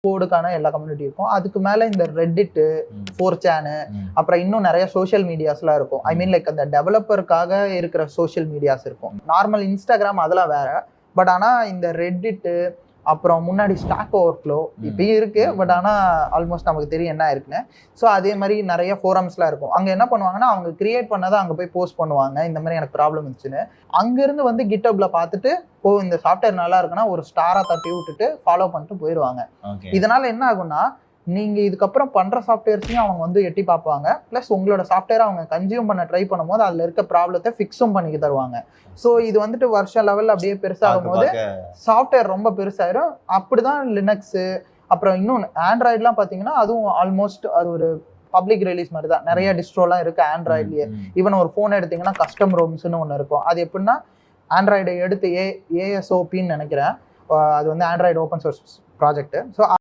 கோடுக்கான எல்லா கம்யூனிட்டி இருக்கும். அதுக்கு மேல இந்த ரெட்டிட்டு, 4chan அப்புறம் இன்னும் நிறைய சோஷியல் மீடியாஸ்லாம் இருக்கும். ஐ மீன் லைக் அந்த டெவலப்பருக்காக இருக்கிற சோஷியல் மீடியாஸ் இருக்கும். நார்மல் இன்ஸ்டாகிராம் அதெல்லாம் வேற. பட் ஆனா இந்த ரெட்டிட்டு அப்புறம் முன்னாடி ஸ்டாக் ஓவர்ஃப்ளோ இப்பயும் இருக்கு. பட் ஆனா ஆல்மோஸ்ட் நமக்கு தெரியும் என்ன இருக்குன்னு. ஸோ அதே மாதிரி நிறைய ஃபோரம்ஸ்லாம் இருக்கும். அங்க என்ன பண்ணுவாங்கன்னா அவங்க கிரியேட் பண்ணதை அங்க போய் போஸ்ட் பண்ணுவாங்க. இந்த மாதிரி எனக்கு ப்ராப்ளம் இருந்துச்சுன்னு. அங்கிருந்து வந்து கிட்டப்ல பார்த்துட்டு இந்த சாஃப்ட்வேர் நல்லா இருக்குன்னா ஒரு ஸ்டாரா தட்டி விட்டுட்டு ஃபாலோ பண்ணிட்டு போயிடுவாங்க. இதனால என்ன ஆகும்னா நீங்க இதுக்கப்புறம் பண்ற சாஃப்ட்வேர்ஸையும் அவங்க வந்து எட்டி பார்ப்பாங்க. பிளஸ் உங்களோட சாஃப்ட்வேரை அவங்க கன்சியூம் பண்ண ட்ரை பண்ணும்போது அதுல இருக்க ப்ராப்ளத்தை ஃபிக்ஸும் பண்ணிக்க தருவாங்க. ஸோ இது வந்துட்டு வருஷ லெவல்ல அப்படியே பெருசாகும் போது சாஃப்ட்வேர் ரொம்ப பெருசாயிரும். அப்படிதான் லினக்ஸு அப்புறம் இன்னும் ஆண்ட்ராய்டுலாம் பார்த்தீங்கன்னா அதுவும் ஆல்மோஸ்ட் அது ஒரு பப்ளிக் ரிலீஸ் மாதிரி தான். நிறைய டிஸ்ட்ரோலாம் இருக்கு ஆண்ட்ராய்ட்லயே. ஈவன் ஒரு ஃபோன் எடுத்தீங்கன்னா கஸ்டம் ரோம்ஸ்னு ஒன்று இருக்கும். அது எப்படின்னா ஆண்ட்ராய்டை எடுத்து ஏஎஸ்ஓபின்னு நினைக்கிறேன். அது வந்து Android open source project. So